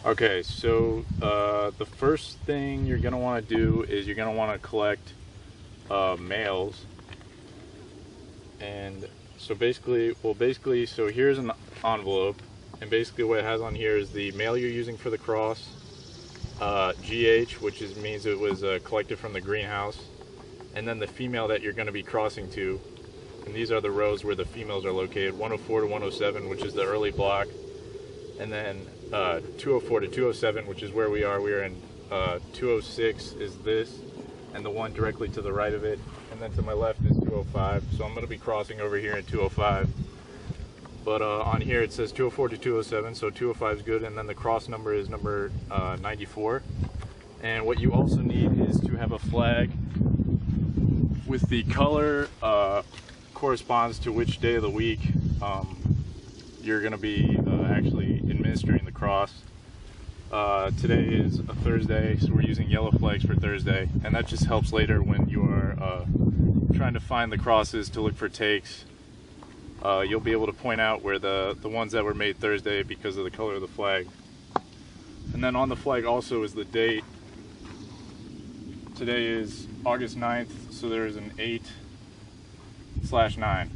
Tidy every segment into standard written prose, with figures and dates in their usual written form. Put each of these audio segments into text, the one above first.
Okay, so the first thing you're gonna want to do is you're gonna want to collect males, and so basically, so here's an envelope, and basically what it has on here is the male you're using for the cross, GH, which means it was collected from the greenhouse, and then the female that you're going to be crossing to, and these are the rows where the females are located: 104 to 107, which is the early block, and then 204 to 207, which is where we are. We are in 206 is this, and the one directly to the right of it, and then to my left is 205. So I'm going to be crossing over here in 205. But on here it says 204 to 207, so 205 is good, and then the cross number is number 94. And what you also need is to have a flag with the color corresponds to which day of the week you're going to be actually administering the cross. Today is a Thursday, so we're using yellow flags for Thursday, and that just helps later when you are trying to find the crosses to look for takes. You'll be able to point out where the ones that were made Thursday because of the color of the flag. And then on the flag also is the date. Today is August 9th, so there is an 8/9.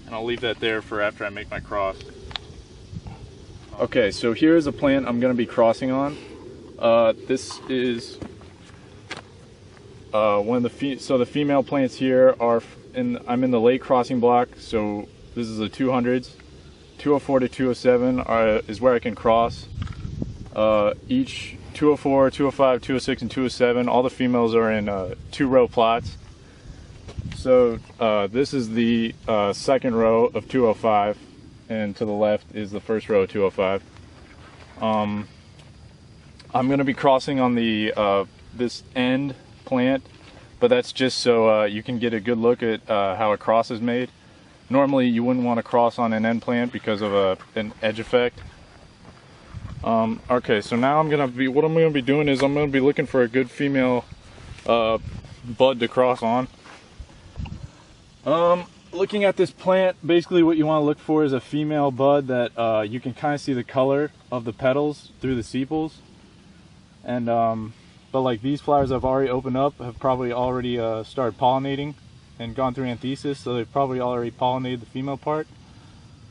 And I'll leave that there for after I make my cross. Okay, so here's a plant I'm going to be crossing on. This is one of the female plants here are I'm in the late crossing block, so this is the 200s. 204 to 207 is where I can cross. Each 204, 205, 206, and 207, all the females are in 2-row plots. So this is the second row of 205, and to the left is the first row of 205. I'm going to be crossing on the this end plant, but that's just so you can get a good look at how a cross is made. Normally you wouldn't want to cross on an end plant because of an edge effect. Okay, so now what I'm going to be doing is I'm going to be looking for a good female bud to cross on. Looking at this plant, basically what you want to look for is a female bud that you can kind of see the color of the petals through the sepals. And but like these flowers I've already opened up have probably already started pollinating and gone through anthesis, so they've probably already pollinated the female part.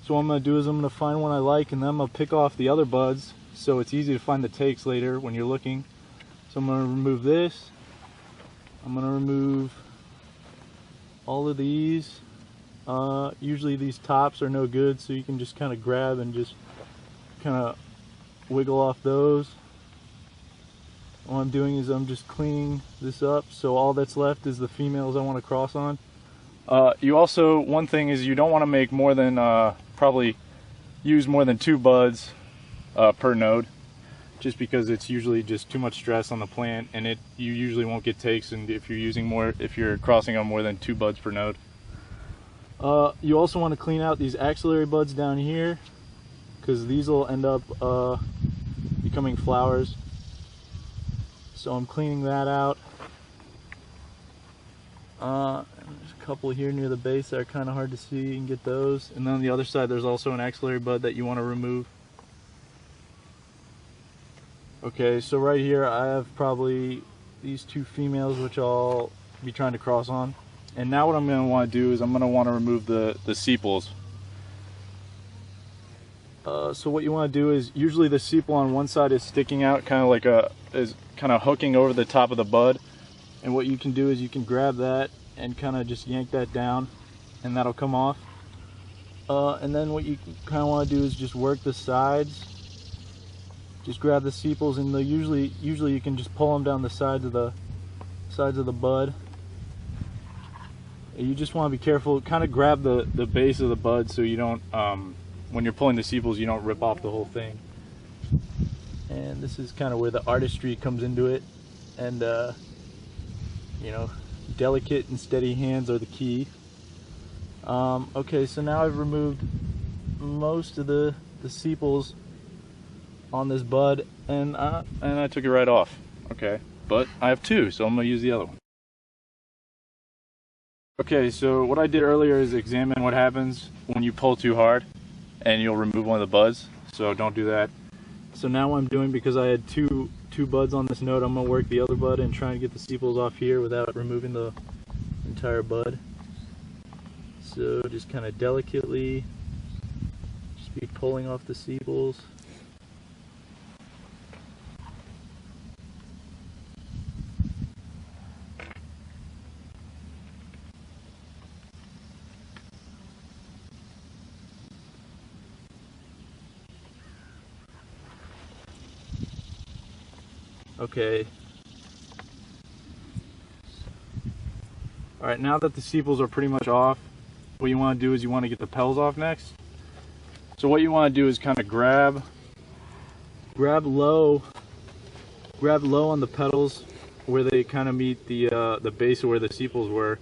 So what I'm going to do is I'm going to find one I like, and then I'm going to pick off the other buds so it's easy to find the takes later when you're looking. So I'm going to remove this. I'm going to remove all of these. Usually these tops are no good, so you can just kind of grab and just kind of wiggle off those. What I'm doing is I'm just cleaning this up, so all that's left is the females I want to cross on. One thing is you don't want to make more than probably use more than 2 buds per node, just because it's usually just too much stress on the plant, and you usually won't get takes, and if you're crossing on more than 2 buds per node. You also want to clean out these axillary buds down here, because these will end up becoming flowers. So I'm cleaning that out. There's a couple here near the base that are kind of hard to see. You can get those. And then on the other side there's also an axillary bud that you want to remove. Okay, so right here I have probably these 2 females which I'll be trying to cross on. And now what I'm going to want to do is I'm going to want to remove the sepals. So what you want to do is, usually the sepal on one side is sticking out, kind of like is kind of hooking over the top of the bud. And what you can do is you can grab that and kind of just yank that down, and that'll come off. And then what you kind of want to do is just work the sides. Just grab the sepals, and usually you can just pull them down the sides of the bud. You just want to be careful. Kind of grab the base of the bud so you don't, when you're pulling the sepals, you don't rip off the whole thing. And this is kind of where the artistry comes into it, and you know, delicate and steady hands are the key. Okay, so now I've removed most of the sepals on this bud, and I took it right off. Okay, but I have 2, so I'm gonna use the other one. Okay, so what I did earlier is examine what happens when you pull too hard, and you'll remove one of the buds, so don't do that. So now what I'm doing, because I had two buds on this node, I'm going to work the other bud and try and get the sepals off here without removing the entire bud. So just kind of delicately just be pulling off the sepals. Okay. Alright, now that the sepals are pretty much off, what you want to do is you want to get the petals off next. So what you want to do is kind of grab low on the petals where they kind of meet the base of where the sepals were,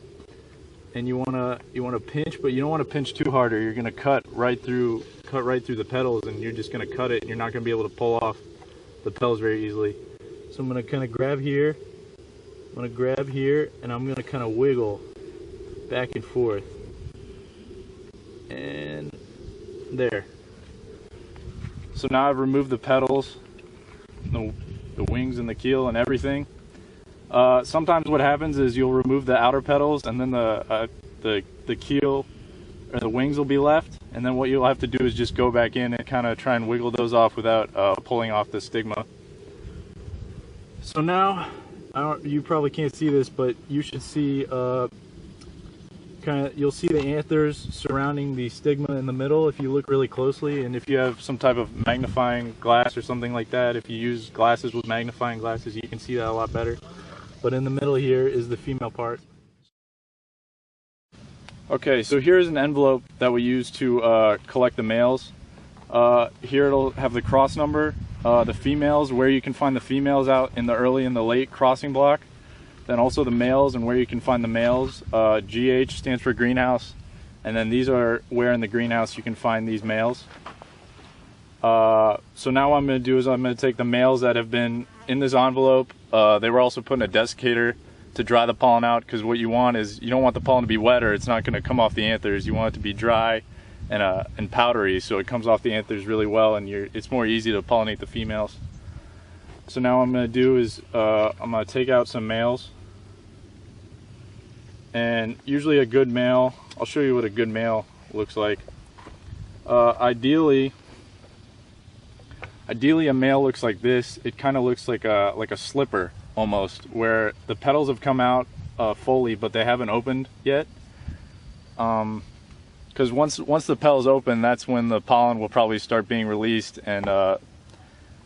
and you want to pinch, but you don't want to pinch too hard, or you're going to cut right through the petals, and you're just going to cut it, and you're not going to be able to pull off the petals very easily. So I'm going to kind of grab here, and I'm going to kind of wiggle back and forth. And there. So now I've removed the petals, the wings and the keel and everything. Sometimes what happens is you'll remove the outer petals, and then the keel or the wings will be left. And then what you'll have to do is just go back in and kind of try and wiggle those off without pulling off the stigma. So now, you probably can't see this, but you should see you'll see the anthers surrounding the stigma in the middle if you look really closely, and if you have some type of magnifying glass or something like that, if you use glasses with magnifying glasses, you can see that a lot better. But in the middle here is the female part. Okay, so here's an envelope that we use to collect the males. Here it'll have the cross number, the females, where you can find the females out in the early and the late crossing block, then also the males and where you can find the males. GH stands for greenhouse, and then these are where in the greenhouse you can find these males. So now what I'm going to do is I'm going to take the males that have been in this envelope. They were also put in a desiccator to dry the pollen out, because what you want is, you don't want the pollen to be wet or it's not going to come off the anthers. You want it to be dry and powdery, so it comes off the anthers really well, and it's more easy to pollinate the females. So now what I'm going to do is I'm going to take out some males, and usually a good male, I'll show you what a good male looks like. Ideally a male looks like this. It kind of looks like a slipper almost, where the petals have come out fully, but they haven't opened yet. Because once the petals open, that's when the pollen will probably start being released, and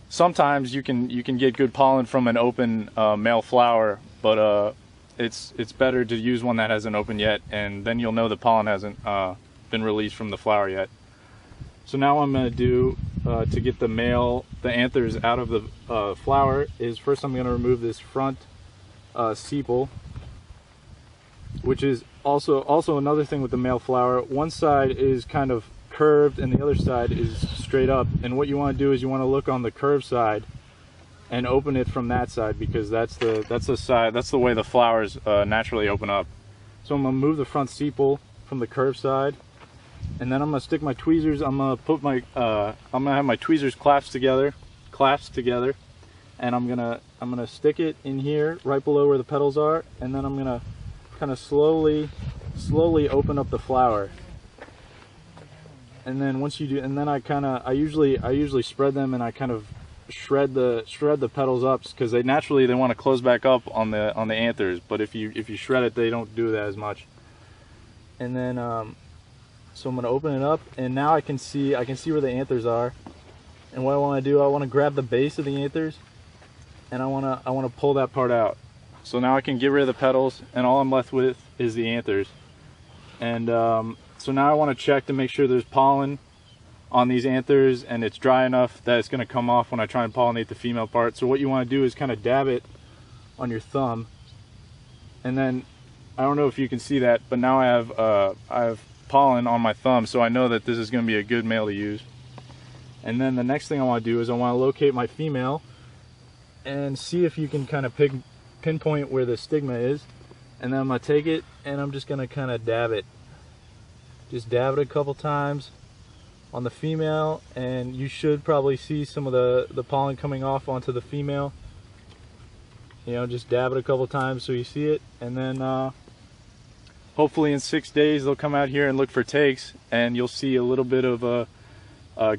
sometimes you can get good pollen from an open male flower, but it's better to use one that hasn't opened yet, and then you'll know the pollen hasn't been released from the flower yet. So now what I'm going to do to get the anthers out of the flower is, first I'm going to remove this front sepal, which is also another thing with the male flower. One side is kind of curved and the other side is straight up, and what you want to do is you want to look on the curved side and open it from that side, because that's the way the flowers naturally open up. So I'm going to move the front sepal from the curved side, and then I'm going to stick my tweezers. I'm going to have my tweezers clasped together, and I'm gonna stick it in here right below where the petals are, and then I'm gonna kind of slowly open up the flower. And then once you do, and then I usually spread them, and I kind of shred the petals up, because they want to close back up on the anthers, but if you shred it, they don't do that as much. And then so I'm going to open it up, and now I can see where the anthers are. And what I want to do, I want to grab the base of the anthers, and I want to pull that part out. So now I can get rid of the petals, and all I'm left with is the anthers. And so now I want to check to make sure there's pollen on these anthers and it's dry enough that it's going to come off when I try and pollinate the female part. So what you want to do is kind of dab it on your thumb, and then I don't know if you can see that, but now I have pollen on my thumb, so I know that this is going to be a good male to use. And then the next thing I want to do is I want to locate my female and see if you can kind of pinpoint where the stigma is. And then I'm going to take it and I'm just going to kind of dab it. Just dab it a couple times on the female, and you should probably see some of the pollen coming off onto the female. You know, just dab it a couple times so you see it, and then hopefully in 6 days they'll come out here and look for takes, and you'll see a little bit of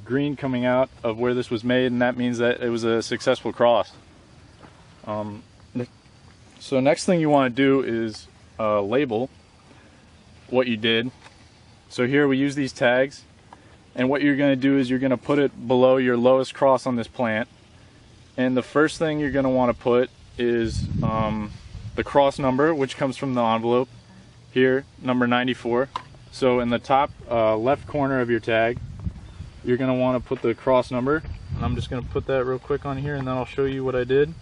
green coming out of where this was made, and that means that it was a successful cross. So next thing you want to do is label what you did. So here we use these tags, and what you're going to do is you're going to put it below your lowest cross on this plant, and the first thing you're going to want to put is the cross number, which comes from the envelope here, number 94. So in the top left corner of your tag, you're going to want to put the cross number, and I'm just going to put that real quick on here, and then I'll show you what I did.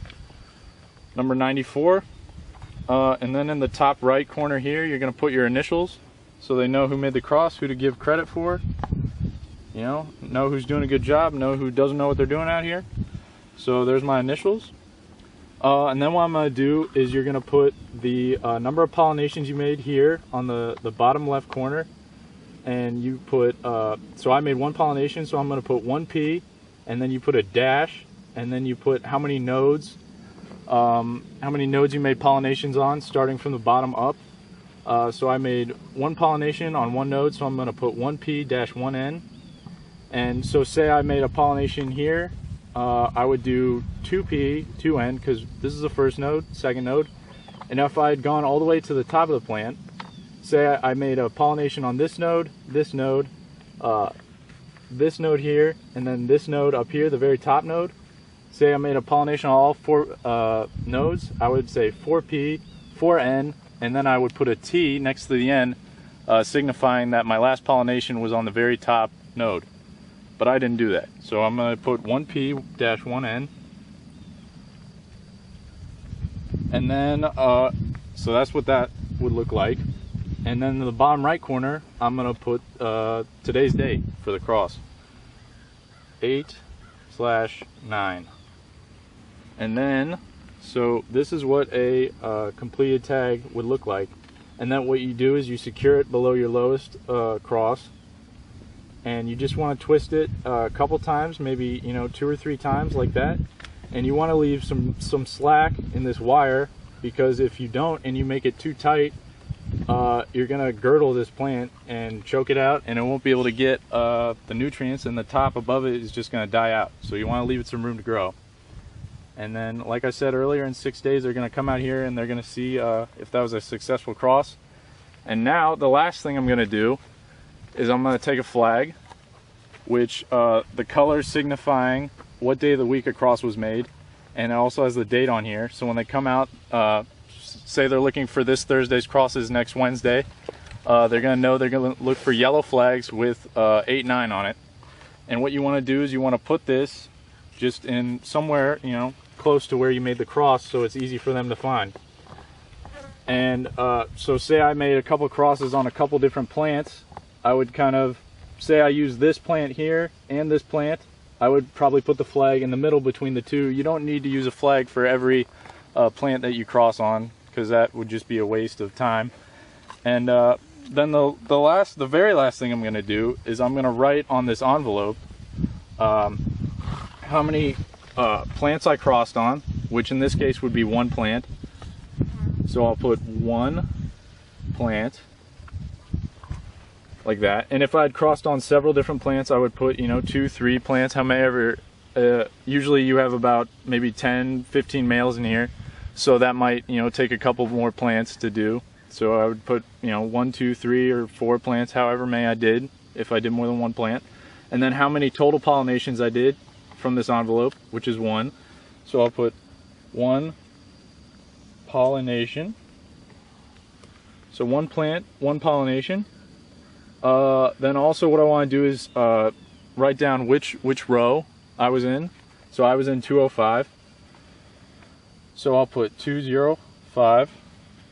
Number 94, and then in the top right corner here, you're going to put your initials, so they know who made the cross, who to give credit for, you know who's doing a good job, know who doesn't know what they're doing out here. So there's my initials. And then what I'm going to do is you're going to put the number of pollinations you made here on the bottom left corner, and you put, so I made 1 pollination, so I'm going to put 1P, and then you put a dash, and then you put how many nodes you made pollinations on, starting from the bottom up. So I made 1 pollination on 1 node, so I'm going to put 1P-1N. And so say I made a pollination here, I would do 2P, 2N, because this is the first node, second node. And if I had gone all the way to the top of the plant, say I made a pollination on this node here, and then this node up here, the very top node. Say I made a pollination on all 4 nodes, I would say 4P, 4N, and then I would put a T next to the N, signifying that my last pollination was on the very top node. But I didn't do that, so I'm going to put 1P-1N, and then so that's what that would look like. And then in the bottom right corner, I'm going to put today's date for the cross, 8/9. And then, so this is what a completed tag would look like. And then what you do is you secure it below your lowest cross, and you just want to twist it a couple times, maybe 2 or 3 times like that. And you want to leave some slack in this wire, because if you don't and you make it too tight, you're gonna girdle this plant and choke it out, and it won't be able to get the nutrients, and the top above it is just gonna die out. So you want to leave it some room to grow. And then, like I said earlier, in 6 days they're gonna come out here and they're gonna see if that was a successful cross. And now the last thing I'm gonna do is I'm gonna take a flag, which the color signifying what day of the week a cross was made, and it also has the date on here. So when they come out, say they're looking for this Thursday's crosses next Wednesday, they're going to know they're going to look for yellow flags with 8/9 on it. And what you want to do is you want to put this just in somewhere, close to where you made the cross, so it's easy for them to find. And so say I made a couple crosses on a couple different plants, I would kind of, say I use this plant here and this plant, I would probably put the flag in the middle between the two. You don't need to use a flag for every plant that you cross on, because that would just be a waste of time. And then the very last thing I'm going to do is I'm going to write on this envelope how many plants I crossed on, which in this case would be 1 plant. So I'll put 1 plant like that. And if I had crossed on several different plants, I would put 2, 3 plants, however. Usually you have about maybe 10, 15 males in here, so that might take a couple more plants to do. So I would put 1, 2, 3, or 4 plants, however many I did, if I did more than 1 plant. And then how many total pollinations I did from this envelope, which is 1. So I'll put 1 pollination. So 1 plant, 1 pollination. Then also what I want to do is write down which row I was in. So I was in 205. So I'll put 205,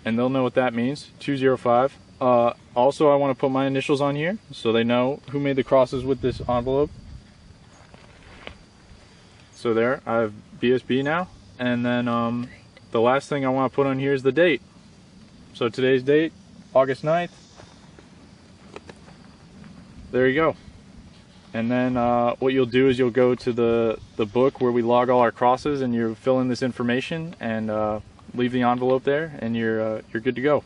and they'll know what that means, 205. Also, I want to put my initials on here so they know who made the crosses with this envelope. So there, I have BSB now. And then the last thing I want to put on here is the date. So today's date, August 9th. There you go. And then what you'll do is you'll go to the book where we log all our crosses, and you fill in this information and leave the envelope there, and you're good to go.